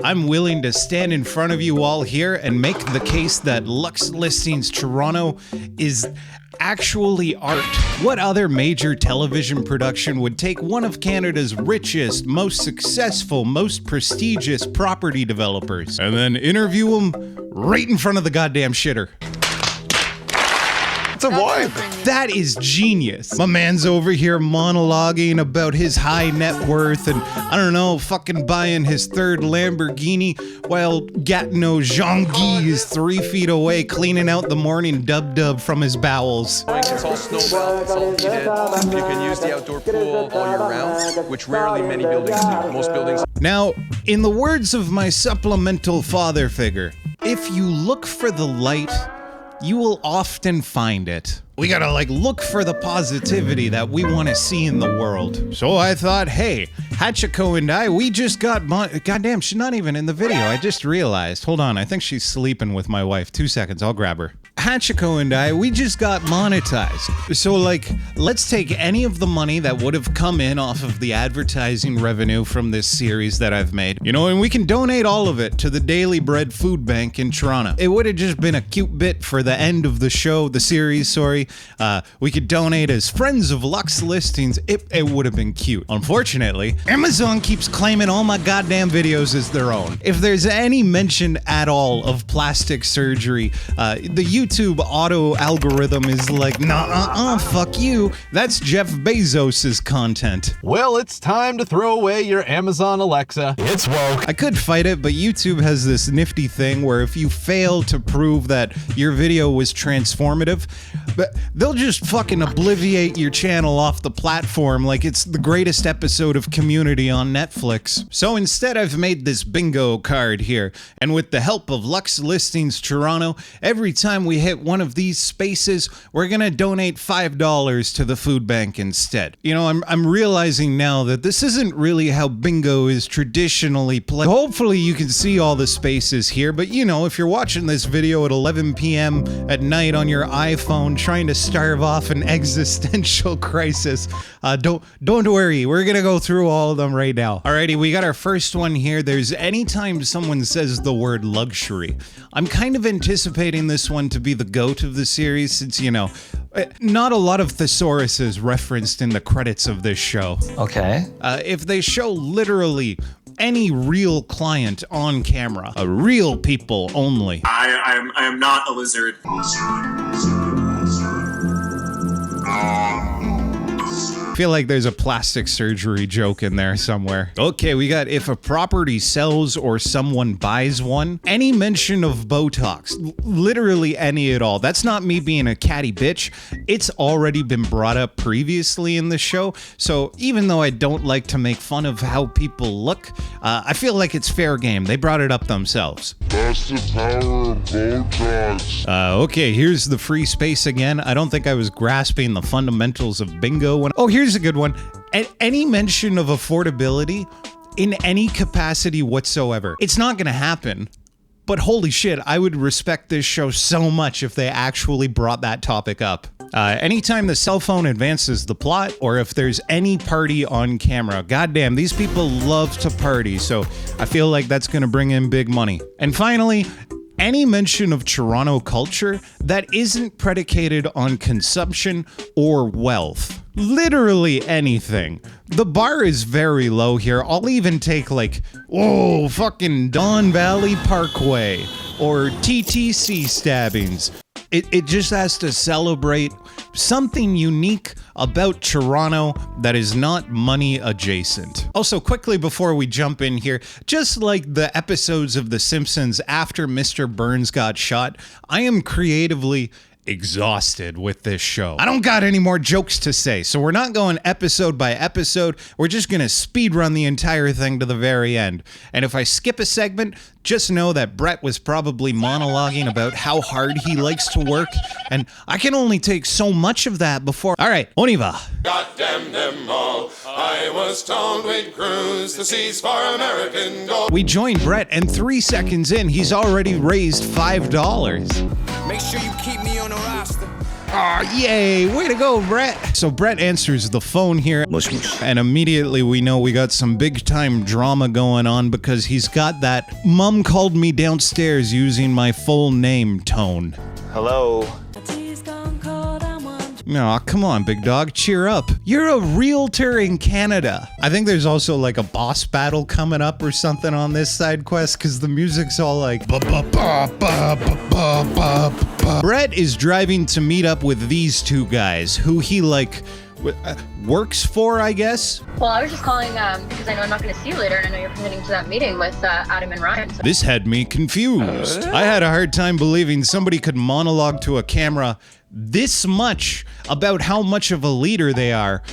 I'm willing to stand in front of you all here and make the case that Luxe Listings Toronto is actually art. What other major television production would take one of Canada's richest, most successful, most prestigious property developers and then interview them right in front of the goddamn shitter? It's a vibe. That is genius. My man's over here monologuing about his high net worth and, I don't know, fucking buying his third Lamborghini while Gatineau Jean-Guy is 3 feet away cleaning out the morning dub-dub from his bowels. It's all snowball, it's all heated. You can use the outdoor pool all year round, which rarely many buildings do. Most buildings. Now, in the words of my supplemental father figure, if you look for the light, you will often find it. We gotta look for the positivity that we want to see in the world. So I thought, hey, Hachiko and I, we just got goddamn, she's not even in the video. I just realized. Hold on, I think she's sleeping with my wife. 2 seconds, I'll grab her. Hachiko and I, we just got monetized. So let's take any of the money that would have come in off of the advertising revenue from this series that I've made, and we can donate all of it to the Daily Bread Food Bank in Toronto. It would have just been a cute bit for the end of the show, the series, sorry. We could donate as friends of Luxe Listings. It would have been cute. Unfortunately, Amazon keeps claiming all my goddamn videos as their own. If there's any mention at all of plastic surgery, the YouTube auto algorithm is like, nah, fuck you. That's Jeff Bezos's content. Well, it's time to throw away your Amazon Alexa. It's woke. I could fight it, but YouTube has this nifty thing where if you fail to prove that your video was transformative, but they'll just fucking obliviate your channel off the platform like it's the greatest episode of Community on Netflix. So instead, I've made this bingo card here, and with the help of Luxe Listings Toronto, every time we hit one of these spaces, we're gonna donate $5 to the food bank instead. I'm realizing now that this isn't really how bingo is traditionally played. Hopefully you can see all the spaces here, but if you're watching this video at 11 p.m. at night on your iPhone trying to starve off an existential crisis, don't worry, we're gonna go through all of them right now. Alrighty, we got our first one here. There's anytime someone says the word luxury. I'm kind of anticipating this one to be the GOAT of the series since, not a lot of thesaurus is referenced in the credits of this show. Okay. If they show literally any real client on camera, real people only. I am not a lizard. I feel like there's a plastic surgery joke in there somewhere. Okay, we got if a property sells or someone buys one, any mention of Botox, literally any at all. That's not me being a catty bitch. It's already been brought up previously in the show. So even though I don't like to make fun of how people look, I feel like it's fair game. They brought it up themselves. That's the power of Botox. Okay, here's the free space again. I don't think I was grasping the fundamentals of bingo when. Oh, here's a good one. Any mention of affordability in any capacity whatsoever. It's not gonna happen, but holy shit, I would respect this show so much if they actually brought that topic up. Anytime the cell phone advances the plot, or if there's any party on camera, goddamn, these people love to party, so I feel like that's gonna bring in big money. And finally, any mention of Toronto culture that isn't predicated on consumption or wealth. Literally anything. The bar is very low here. I'll even take fucking Don Valley Parkway or TTC stabbings. It just has to celebrate something unique about Toronto that is not money adjacent. Also, quickly before we jump in here, just like the episodes of The Simpsons after Mr. Burns got shot, I am creatively exhausted with this show. I don't got any more jokes to say, so we're not going episode by episode. We're just gonna speed run the entire thing to the very end. And if I skip a segment, just know that Brett was probably monologuing about how hard he likes to work, and I can only take so much of that before. All right, on y va. God damn them all. I was told we'd cruise the seas for American gold. We joined Brett, and 3 seconds in, he's already raised $5. Make sure you keep me on the roster. Oh, yay. Way to go, Brett. So Brett answers the phone here. Mush mush. And immediately we know we got some big time drama going on because he's got that "Mom called me downstairs using my full name" tone. Hello. No, come on, big dog, cheer up. You're a realtor in Canada. I think there's also like a boss battle coming up or something on this side quest because the music's all like Brett is driving to meet up with these two guys who he like works for, I guess. Well, I was just calling because I know I'm not going to see you later, and I know you're committing to that meeting with Adam and Ryan. So. This had me confused. I had a hard time believing somebody could monologue to a camera this much about how much of a leader they are,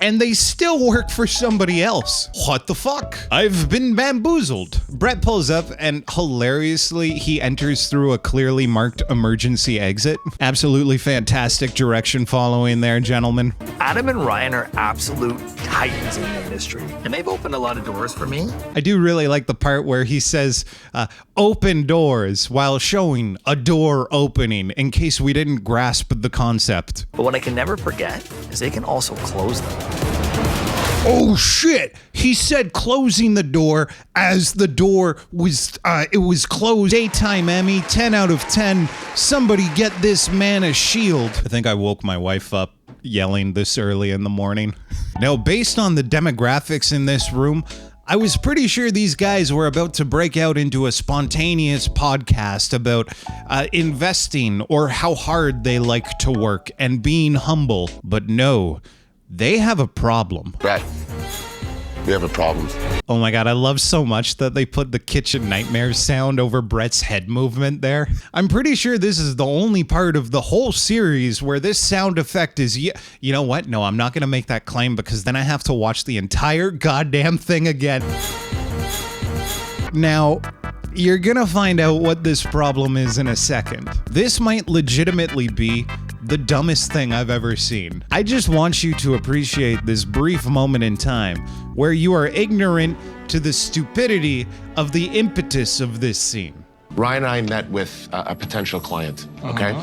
and they still work for somebody else. What the fuck? I've been bamboozled. Brett pulls up and hilariously he enters through a clearly marked emergency exit. Absolutely fantastic direction following there, gentlemen. Adam and Ryan are absolute titans in the industry, and they've opened a lot of doors for me. I do really like the part where he says open doors while showing a door opening in case we didn't grasp the concept. But what I can never forget is they can also close them. Oh shit! He said closing the door as the door was, it was closed. Daytime Emmy, 10 out of 10. Somebody get this man a shield. I think I woke my wife up yelling this early in the morning. Now, based on the demographics in this room, I was pretty sure these guys were about to break out into a spontaneous podcast about investing or how hard they like to work and being humble. But no, they have a problem. Brett, we have a problem. Oh my god, I love so much that they put the kitchen nightmare sound over Brett's head movement there. I'm pretty sure this is the only part of the whole series where this sound effect is... You know what? No, I'm not going to make that claim because then I have to watch the entire goddamn thing again. Now, you're gonna find out what this problem is in a second. This might legitimately be the dumbest thing I've ever seen. I just want you to appreciate this brief moment in time where you are ignorant to the stupidity of the impetus of this scene. Ryan and I met with a potential client, okay?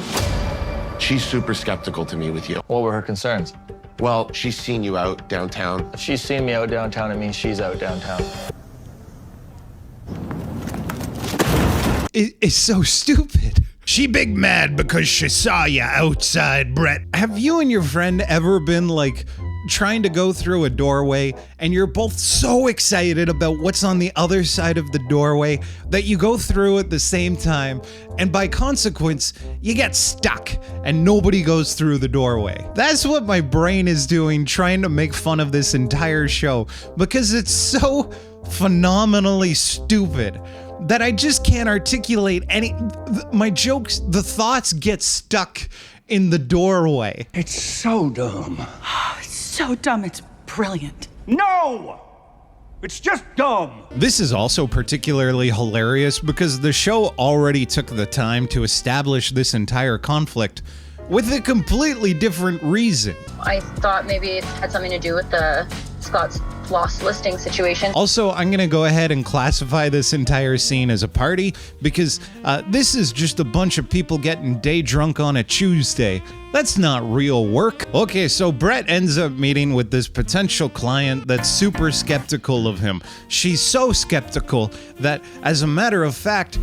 She's super skeptical to me with you. What were her concerns? Well, she's seen you out downtown. If she's seen me out downtown, it means she's out downtown. It's so stupid. She big mad because she saw ya outside, Brett. Have you and your friend ever been like trying to go through a doorway and you're both so excited about what's on the other side of the doorway that you go through at the same time, and by consequence, you get stuck and nobody goes through the doorway? That's what my brain is doing, trying to make fun of this entire show because it's so phenomenally stupid that I just can't articulate any... My jokes, the thoughts get stuck in the doorway. It's so dumb. It's so dumb, it's brilliant. No! It's just dumb. This is also particularly hilarious because the show already took the time to establish this entire conflict with a completely different reason. I thought maybe it had something to do with the Scott's lost listing situation. Also, I'm gonna go ahead and classify this entire scene as a party because this is just a bunch of people getting day drunk on a Tuesday. That's not real work. Okay, so Brett ends up meeting with this potential client that's super skeptical of him. She's so skeptical that, as a matter of fact,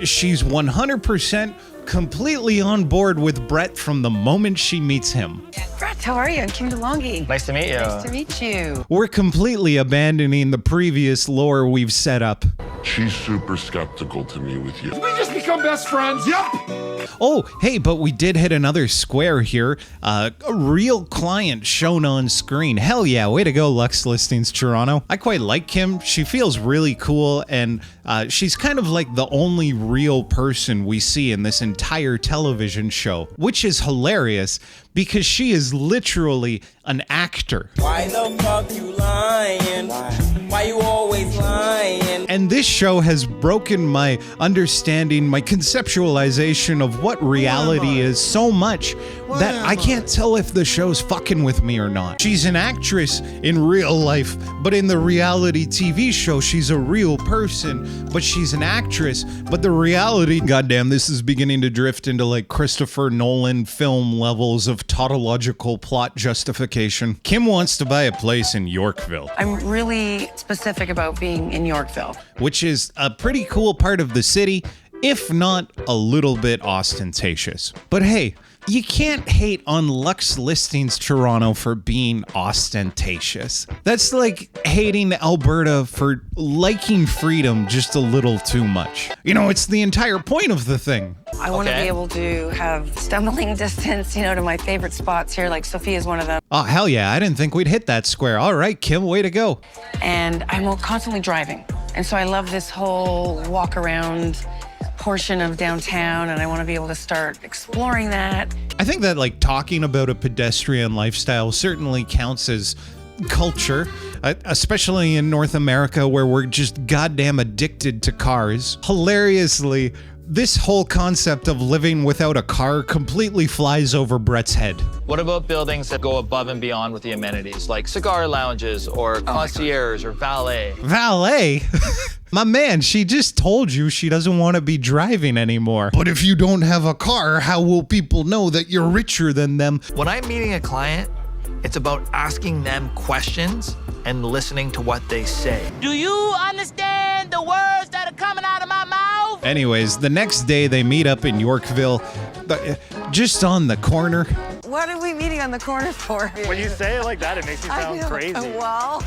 she's 100% completely on board with Brett from the moment she meets him. Brett, how are you? I'm Kim DeLonghi. Nice to meet you. Nice to meet you. We're completely abandoning the previous lore we've set up. She's super skeptical to me with you. We just become best friends. Yep. Oh, hey, but we did hit another square here. A real client shown on screen. Hell yeah, way to go, Luxe Listings Toronto. I quite like Kim. She feels really cool, and she's kind of like the only real person we see in this entire television show, which is hilarious because she is literally an actor. Why the fuck you lying? Why? Why you always lying? And this show has broken my understanding, my conceptualization of what reality is so much that I can't tell if the show's fucking with me or not. She's an actress in real life, but in the reality TV show, she's a real person, but she's an actress. But the reality, goddamn, this is beginning to drift into like Christopher Nolan film levels of tautological plot justification. Kim wants to buy a place in Yorkville. I'm really specific about being in Yorkville, which is a pretty cool part of the city, if not a little bit ostentatious. But hey, you can't hate on Luxe Listings Toronto for being ostentatious. That's like hating Alberta for liking freedom just a little too much. You know, it's the entire point of the thing. I want to be able to have stumbling distance, to my favorite spots here, like Sophia's one of them. Oh, hell yeah, I didn't think we'd hit that square. All right, Kim, way to go. And I'm constantly driving. And so I love this whole walk around portion of downtown, and I want to be able to start exploring that. I think that like talking about a pedestrian lifestyle certainly counts as culture, especially in North America where we're just goddamn addicted to cars. Hilariously, this whole concept of living without a car completely flies over Brett's head. What about buildings that go above and beyond with the amenities, like cigar lounges or concierge or valet? Valet? My man, she just told you she doesn't want to be driving anymore. But if you don't have a car, how will people know that you're richer than them? When I'm meeting a client, it's about asking them questions and listening to what they say. Do you understand the words that are coming out of my mouth? Anyways, the next day they meet up in Yorkville, just on the corner. What are we meeting on the corner for? When you say it like that, it makes you sound crazy. Well,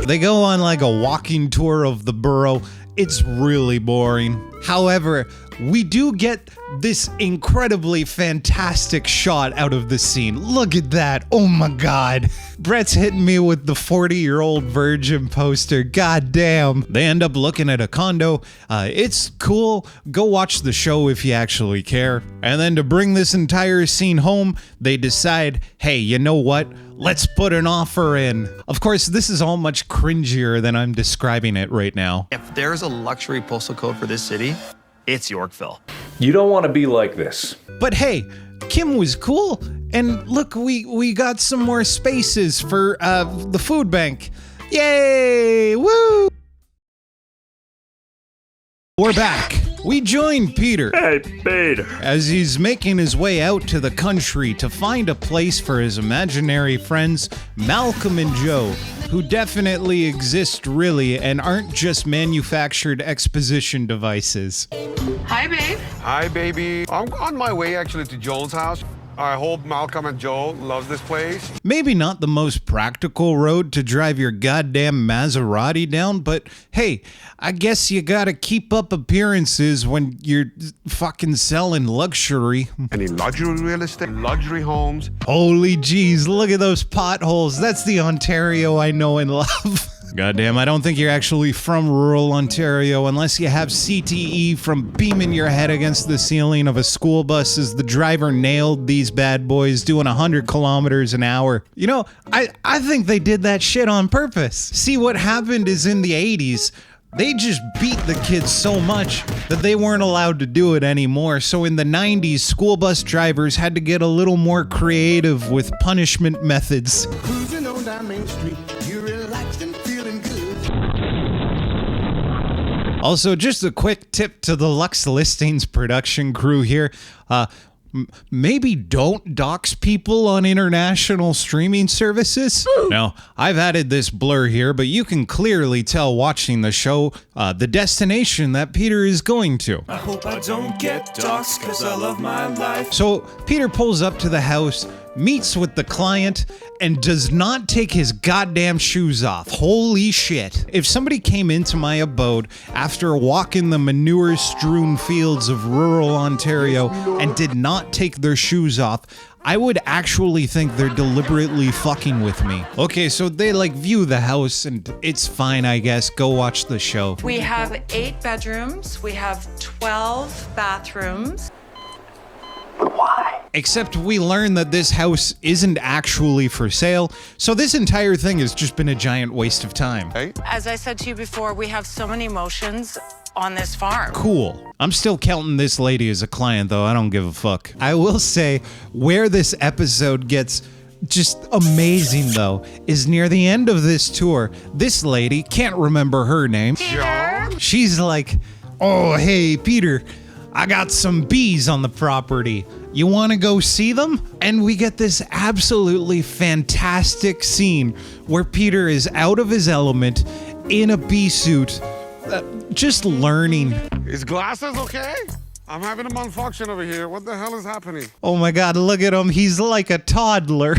they go on like a walking tour of the borough. It's really boring. However, we do get this incredibly fantastic shot out of the scene. Look at that. Oh my God. Brett's hitting me with the 40-year-old virgin poster. God damn. They end up looking at a condo. It's cool. Go watch the show if you actually care. And then to bring this entire scene home, they decide, hey, you know what? Let's put an offer in. Of course, this is all much cringier than I'm describing it right now. If there's a luxury postal code for this city, it's Yorkville. You don't want to be like this. But hey, Kim was cool. And look, we got some more spaces for the food bank. Yay! Woo! We're back. We join Peter. Hey, Peter. As he's making his way out to the country to find a place for his imaginary friends, Malcolm and Joe, who definitely exist really and aren't just manufactured exposition devices. hi, babe. Hi, baby. I'm on my way actually to Joel's house. I hope Malcolm and Joel love this place. Maybe not the most practical road to drive your goddamn Maserati down, but hey, I guess you gotta keep up appearances when you're fucking selling luxury. Any luxury real estate, luxury homes. Holy jeez, look at those potholes. That's the Ontario I know and love. Goddamn, I don't think you're actually from rural Ontario unless you have CTE from beaming your head against the ceiling of a school bus as the driver nailed these bad boys doing 100 kilometers an hour. You know, I think they did that shit on purpose. See, what happened is in the 80s, they just beat the kids so much that they weren't allowed to do it anymore. So in the 90s, school bus drivers had to get a little more creative with punishment methods. Cruising on down Main Street, you're relaxed and feeling good. Also, just a quick tip to the Luxe Listings production crew here. Maybe don't dox people on international streaming services. Now, I've added this blur here, but you can clearly tell watching the show the destination that Peter is going to. I hope I don't get doxxed because I love my life. So Peter pulls up to the house, meets with the client, and does not take his goddamn shoes off. Holy shit. If somebody came into my abode after walking the manure-strewn fields of rural Ontario and did not take their shoes off, I would actually think they're deliberately fucking with me. Okay, so they view the house and it's fine, I guess. Go watch the show. We have 8 bedrooms. We have 12 bathrooms. Why? Except we learn that this house isn't actually for sale, so this entire thing has just been a giant waste of time. As I said to you before, we have so many emotions on this farm. Cool. I'm still counting this lady as a client, though. I don't give a fuck. I will say, where this episode gets just amazing, though, is near the end of this tour. This lady, can't remember her name. She's like, oh, hey, Peter, I got some bees on the property. You want to go see them? And we get this absolutely fantastic scene where Peter is out of his element in a bee suit, just learning. Is glasses okay? I'm having a malfunction over here. What the hell is happening? Oh my God, look at him. He's like a toddler.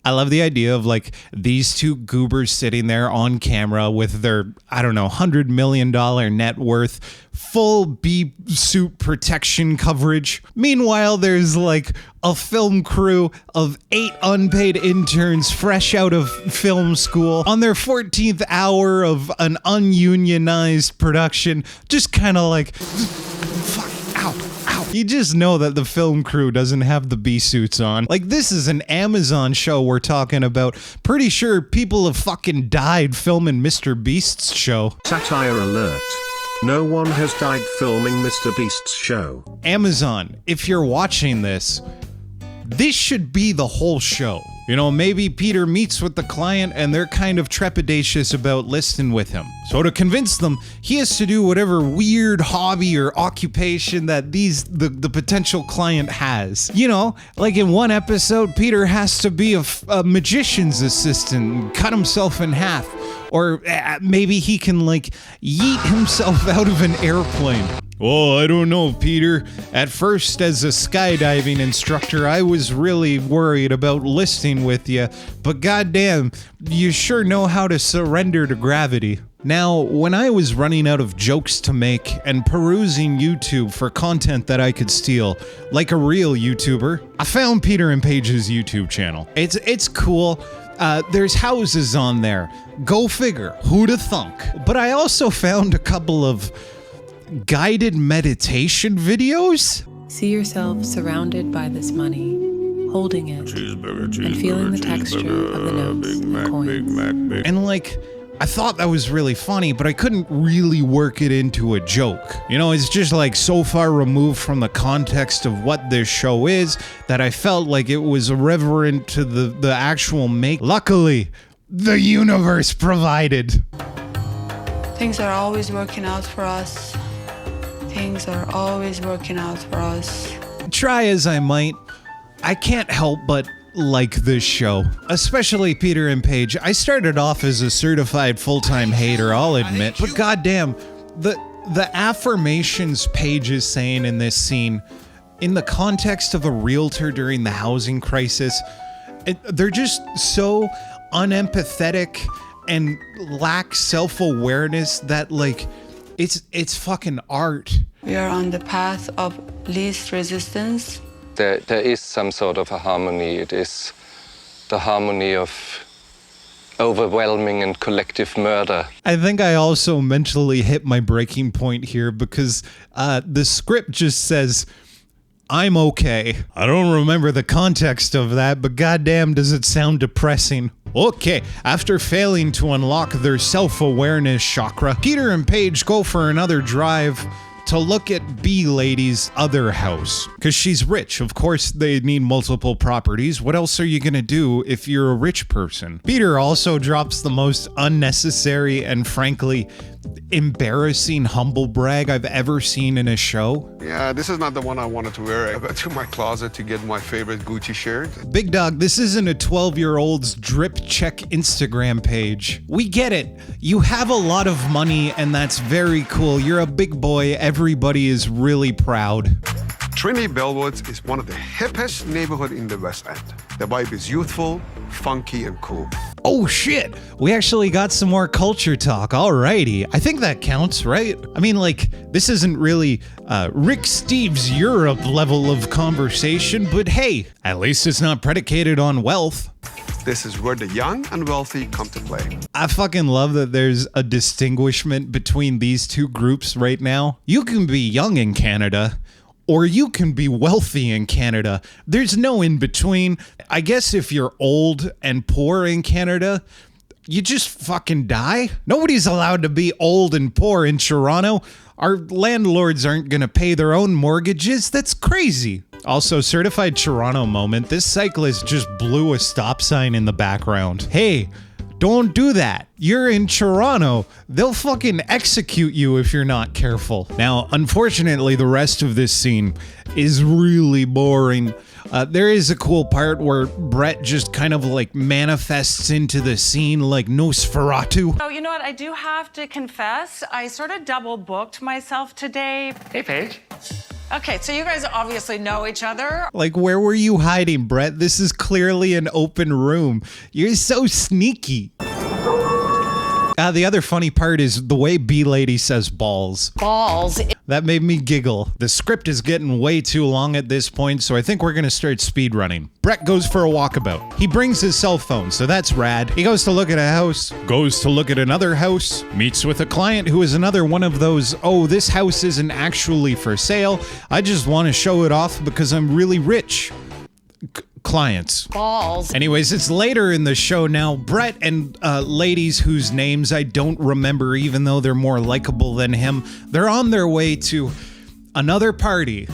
I love the idea of like these two goobers sitting there on camera with their, I don't know, $100 million net worth, full bee suit protection coverage. Meanwhile, there's like a film crew of 8 unpaid interns fresh out of film school on their 14th hour of an ununionized production, just kind of like, fuck, ow. You just know that the film crew doesn't have the bee suits on. Like, this is an Amazon show we're talking about. Pretty sure people have fucking died filming Mr. Beast's show. Satire alert. No one has died filming Mr. Beast's show. Amazon, if you're watching this should be the whole show. You know, maybe Peter meets with the client and they're kind of trepidatious about listing with him. So to convince them, he has to do whatever weird hobby or occupation that the potential client has. You know, like in one episode, Peter has to be a magician's assistant and cut himself in half. Or maybe he can like yeet himself out of an airplane. Oh, I don't know, Peter. At first, as a skydiving instructor, I was really worried about listing with you, but goddamn, you sure know how to surrender to gravity. Now, when I was running out of jokes to make and perusing YouTube for content that I could steal, like a real YouTuber, I found Peter and Paige's YouTube channel. It's cool. There's houses on there. Go figure. Who'da thunk? But I also found a couple of guided meditation videos. See yourself surrounded by this money, holding it, and feeling the texture of the notes and coins. And like, I thought that was really funny, but I couldn't really work it into a joke. You know, it's just like so far removed from the context of what this show is that I felt like it was irreverent to the actual make. Luckily, the universe provided. Things are always working out for us. Things are always working out for us. Try as I might, I can't help but like this show, especially Peter and Paige. I started off as a certified full-time hater, I'll admit, but goddamn, the affirmations Paige is saying in this scene, in the context of a realtor during the housing crisis, they're just so unempathetic and lack self-awareness that like it's fucking art. We are on the path of least resistance. There is some sort of a harmony. It is the harmony of overwhelming and collective murder. I think I also mentally hit my breaking point here because the script just says, I'm okay. I don't remember the context of that, but goddamn does it sound depressing. Okay, after failing to unlock their self-awareness chakra, Peter and Paige go for another drive to look at B Lady's other house. Because she's rich. Of course, they need multiple properties. What else are you gonna do if you're a rich person? Peter also drops the most unnecessary and frankly embarrassing humble brag I've ever seen in a show. Yeah, this is not the one I wanted to wear. I went to my closet to get my favorite Gucci shirt. Big dog, this isn't a 12-year-old's drip check Instagram page. We get it. You have a lot of money and that's very cool. You're a big boy. Everybody is really proud. Trinity Bellwoods is one of the hippest neighborhoods in the West End. The vibe is youthful, funky, and cool. Oh shit, we actually got some more culture talk. Alrighty, I think that counts, right? I mean, like, this isn't really Rick Steves Europe level of conversation, but hey, at least it's not predicated on wealth. This is where the young and wealthy come to play. I fucking love that there's a distinguishment between these two groups right now. You can be young in Canada, or you can be wealthy in Canada. There's no in between. I guess if you're old and poor in Canada, you just fucking die. Nobody's allowed to be old and poor in Toronto. Our landlords aren't going to pay their own mortgages. That's crazy. Also, certified Toronto moment. This cyclist just blew a stop sign in the background. Hey, don't do that. You're in Toronto. They'll fucking execute you if you're not careful. Now, unfortunately, the rest of this scene is really boring. There is a cool part where Brett just kind of like manifests into the scene like Nosferatu. Oh, you know what? I do have to confess, I sort of double booked myself today. Hey, Paige. Okay, so you guys obviously know each other. Like, where were you hiding, Brett? This is clearly an open room. You're so sneaky. The other funny part is the way B-Lady says balls. Balls. That made me giggle. The script is getting way too long at this point, so I think we're gonna start speed running. Brett goes for a walkabout. He brings his cell phone, so that's rad. He goes to look at a house, goes to look at another house, meets with a client who is another one of those, oh, this house isn't actually for sale. I just want to show it off because I'm really rich. Clients. Balls. Anyways, it's later in the show now. Brett and ladies whose names I don't remember, even though they're more likable than him, they're on their way to another party.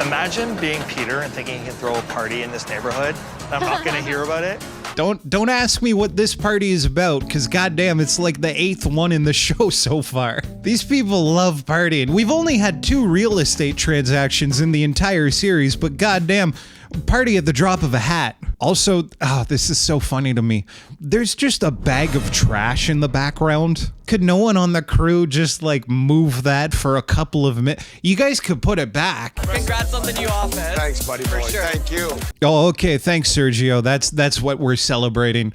Imagine being Peter and thinking he can throw a party in this neighborhood. I'm not going to hear about it. Don't ask me what this party is about, because goddamn, it's like the 8th one in the show so far. These people love partying. We've only had 2 real estate transactions in the entire series, but goddamn, party at the drop of a hat. Also, this is so funny to me. There's just a bag of trash in the background. Could no one on the crew just like move that for a couple of minutes? You guys could put it back. Congrats on the new office. Thanks, buddy boy. Sure. Thank you. Oh, okay. Thanks, Sergio. That's what we're celebrating.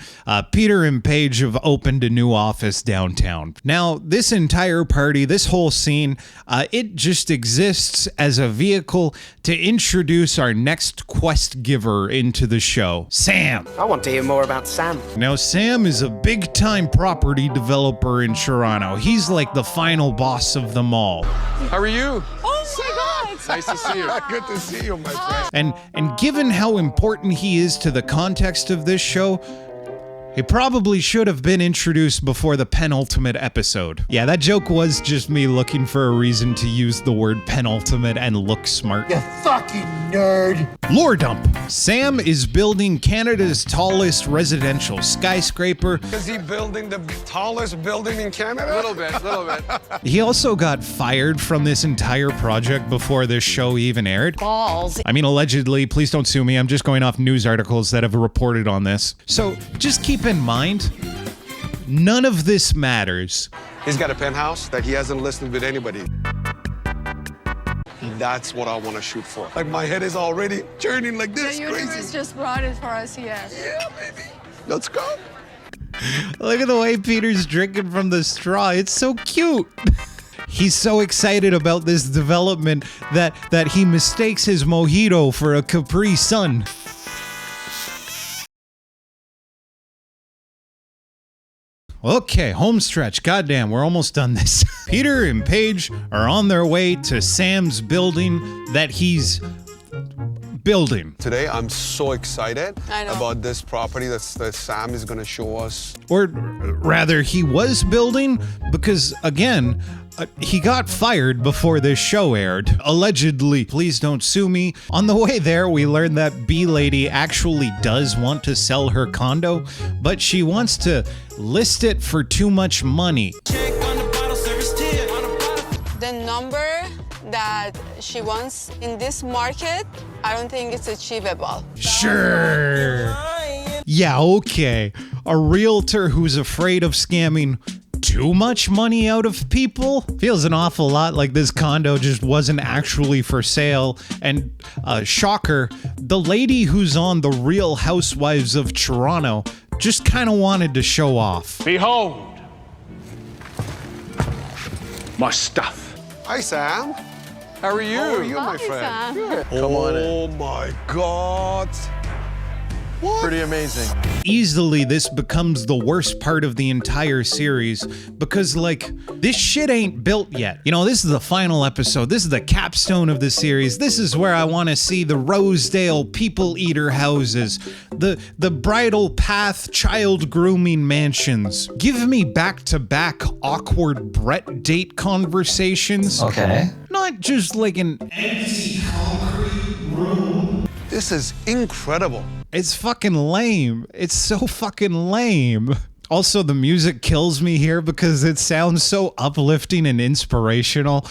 Peter and Paige have opened a new office downtown. Now, this entire party, this whole scene, it just exists as a vehicle to introduce our next quest giver into the show, Sam. I want to hear more about Sam. Now, Sam is a big-time property developer in Toronto. He's like the final boss of them all. How are you? Oh my God! Nice to see you. Good to see you, my friend. And given how important he is to the context of this show, he probably should have been introduced before the penultimate episode. Yeah, that joke was just me looking for a reason to use the word penultimate and look smart. You fucking nerd. Lore dump. Sam is building Canada's tallest residential skyscraper. Is he building the tallest building in Canada? A little bit. He also got fired from this entire project before this show even aired. Balls. I mean, allegedly, please don't sue me. I'm just going off news articles that have reported on this. So just keep in mind, none of this matters. He's got a penthouse that he hasn't listed with anybody. That's what I want to shoot for. Like, my head is already turning like this. The universe just brought it for us, yes. Yeah, baby. Let's go. Look at the way Peter's drinking from the straw. It's so cute. He's so excited about this development that he mistakes his mojito for a Capri Sun. Okay, home stretch. Goddamn, we're almost done this. Peter and Paige are on their way to Sam's building that he's building. Today, I'm so excited I know. about this property that Sam is going to show us. Or rather, he was building because, again, he got fired before this show aired. Allegedly. Please don't sue me. On the way there, we learned that B-Lady actually does want to sell her condo, but she wants to list it for too much money. The number that she wants in this market, I don't think it's achievable. Sure. Yeah, okay. A realtor who's afraid of scamming too much money out of people? Feels an awful lot like this condo just wasn't actually for sale. And shocker, the lady who's on The Real Housewives of Toronto just kind of wanted to show off. Behold, my stuff. Hi, Sam. How are you? How are you, my Hi, friend? Sam. Come on in. Oh, my God. Pretty amazing. Easily, this becomes the worst part of the entire series because, like, this shit ain't built yet. You know, this is the final episode. This is the capstone of the series. This is where I want to see the Rosedale people eater houses, the bridal path child grooming mansions. Give me back-to-back awkward Brett date conversations. Okay. Not just like an empty concrete room. This is incredible. It's fucking lame. It's so fucking lame. Also, the music kills me here because it sounds so uplifting and inspirational.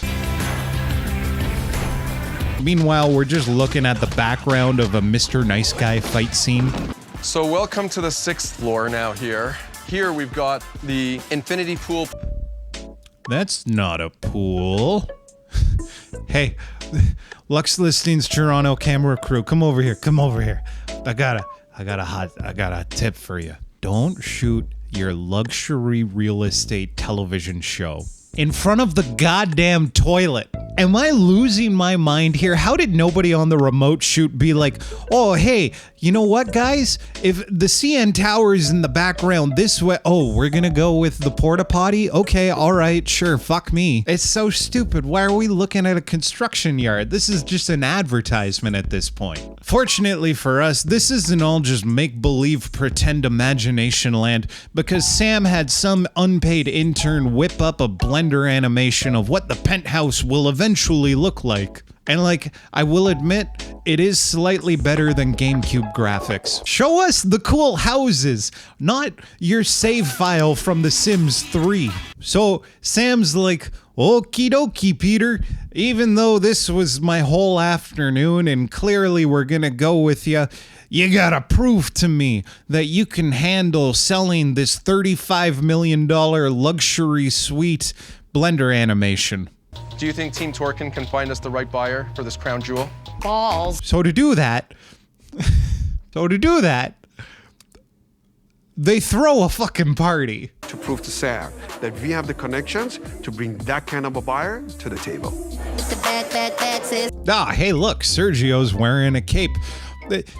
Meanwhile, we're just looking at the background of a Mr. Nice Guy fight scene. So welcome to the 6th floor now here. Here we've got the infinity pool. That's not a pool. Hey, Luxe Listings Toronto camera crew, come over here. Come over here. I got a tip for you. Don't shoot your luxury real estate television show in front of the goddamn toilet. Am I losing my mind here? How did nobody on the remote shoot be like, oh, hey, you know what, guys? If the CN Tower is in the background this way, oh, we're gonna go with the porta potty? Okay, all right, sure, fuck me. It's so stupid. Why are we looking at a construction yard? This is just an advertisement at this point. Fortunately for us, this isn't all just make-believe pretend imagination land because Sam had some unpaid intern whip up a Blender animation of what the penthouse will eventually look like. And like, I will admit, it is slightly better than GameCube graphics. Show us the cool houses, not your save file from The Sims 3. So Sam's like, okie dokie, Peter. Even though this was my whole afternoon and clearly we're gonna go with you, you gotta prove to me that you can handle selling this $35 million luxury suite Blender animation. Do you think Team Torkin can find us the right buyer for this crown jewel? Balls. So to do that, they throw a fucking party. To prove to Sam that we have the connections to bring that kind of a buyer to the table. Ah, hey, look, Sergio's wearing a cape.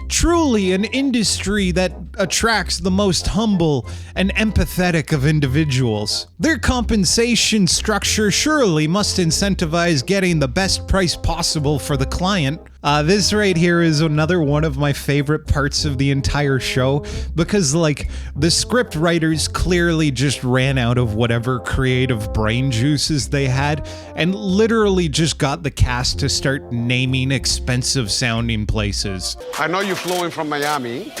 Truly an industry that attracts the most humble and empathetic of individuals. Their compensation structure surely must incentivize getting the best price possible for the client. This right here is another one of my favorite parts of the entire show because, like, the script writers clearly just ran out of whatever creative brain juices they had and literally just got the cast to start naming expensive sounding places. I know you're flowing from Miami.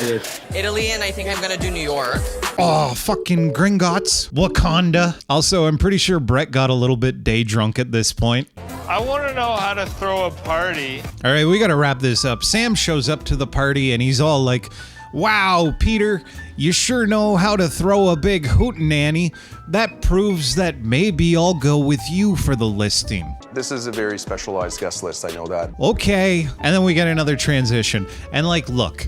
Italy, and I think I'm gonna do New York. Oh, fucking Gringotts. Wakanda. Also, I'm pretty sure Brett got a little bit day drunk at this point. I want to know how to throw a party. All right, we gotta wrap this up. Sam shows up to the party and he's all like, wow, Peter, you sure know how to throw a big hootenanny. That proves that maybe I'll go with you for the listing. This is a very specialized guest list, I know that. Okay, and then we get another transition. And like, look,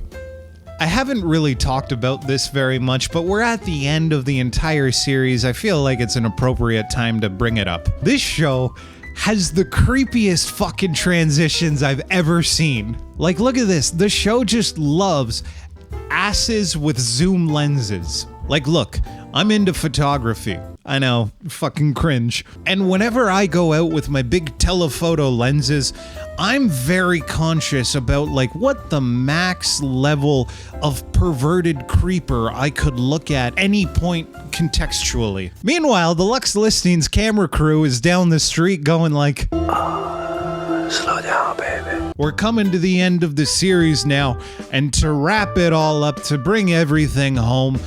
I haven't really talked about this very much, but we're at the end of the entire series. I feel like it's an appropriate time to bring it up. This show has the creepiest fucking transitions I've ever seen. Like, look at this. The show just loves asses with zoom lenses. Like, look, I'm into photography. I know, fucking cringe. And whenever I go out with my big telephoto lenses, I'm very conscious about like what the max level of perverted creeper I could look at any point contextually. Meanwhile, the Luxe Listings camera crew is down the street going like, slow down, baby. We're coming to the end of the series now, and to wrap it all up, to bring everything home,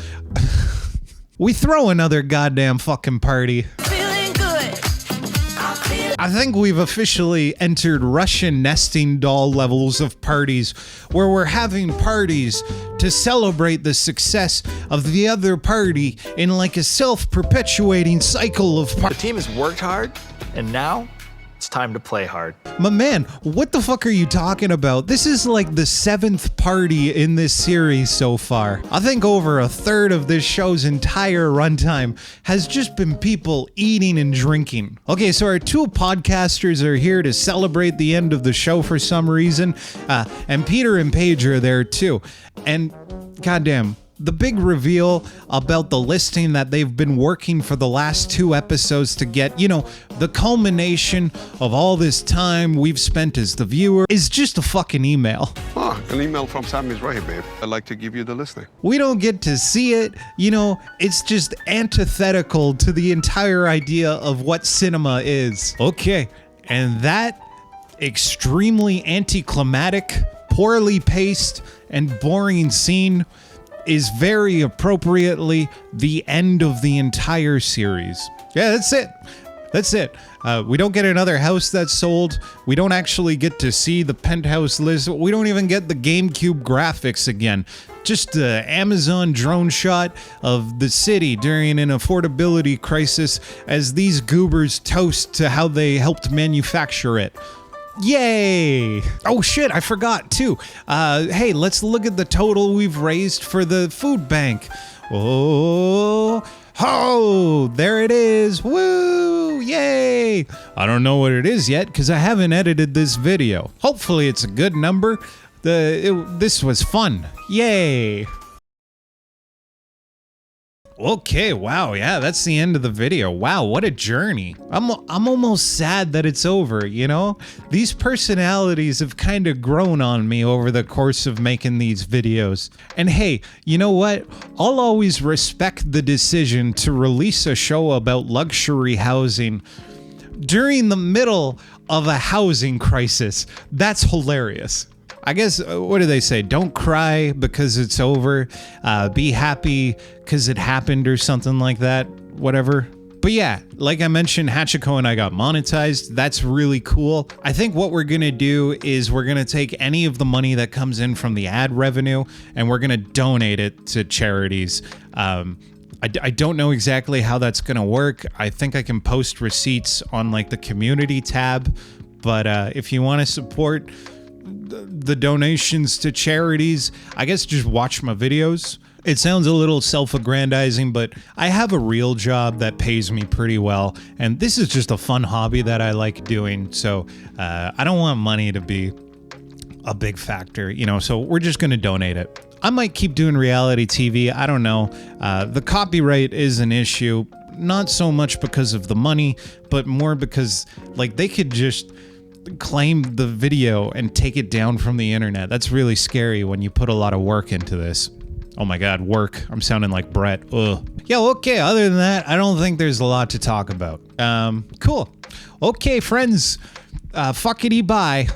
we throw another goddamn fucking party. Feeling good. I think we've officially entered Russian nesting doll levels of parties, where we're having parties to celebrate the success of the other party in like a self-perpetuating cycle of The team has worked hard, and now it's time to play hard. My man, what the fuck are you talking about? This is like the 7th party in this series so far. I think over a third of this show's entire runtime has just been people eating and drinking. Okay, so our 2 podcasters are here to celebrate the end of the show for some reason, and Peter and Paige are there too. And goddamn, the big reveal about the listing that they've been working for the last 2 episodes to get, you know, the culmination of all this time we've spent as the viewer is just a fucking email. Ah, an email from Sam is right, babe. I'd like to give you the listing. We don't get to see it, you know, it's just antithetical to the entire idea of what cinema is. Okay, and that extremely anticlimactic, poorly paced, and boring scene is very appropriately the end of the entire series. Yeah, that's it. That's it. We don't get another house that's sold. We don't actually get to see the penthouse list. We don't even get the GameCube graphics again. Just the Amazon drone shot of the city during an affordability crisis as these goobers toast to how they helped manufacture it. Yay! Oh shit, I forgot too. Hey, let's look at the total we've raised for the food bank. Oh, there it is. Woo! Yay! I don't know what it is yet because I haven't edited this video. Hopefully it's a good number. This was fun. Yay! Okay, wow, yeah, that's the end of the video. Wow, what a journey. I'm almost sad that it's over, you know? These personalities have kind of grown on me over the course of making these videos. And hey, you know what? I'll always respect the decision to release a show about luxury housing during the middle of a housing crisis. That's hilarious. I guess, what do they say? Don't cry because it's over. Be happy because it happened or something like that. Whatever. But yeah, like I mentioned, Hachiko and I got monetized. That's really cool. I think what we're going to do is we're going to take any of the money that comes in from the ad revenue and we're going to donate it to charities. I don't know exactly how that's going to work. I think I can post receipts on like the community tab. But if you want to support the donations to charities, I guess just watch my videos. It sounds a little self-aggrandizing, but I have a real job that pays me pretty well, and this is just a fun hobby that I like doing, so I don't want money to be a big factor, you know, so we're just gonna donate it. I might keep doing reality TV, I don't know. The copyright is an issue, not so much because of the money, but more because, like, they could just claim the video and take it down from the internet. That's really scary when you put a lot of work into this. Oh my god, work. I'm sounding like Brett. Ugh. Yeah, okay, other than that, I don't think there's a lot to talk about. Cool. Okay, friends. Fuckity bye.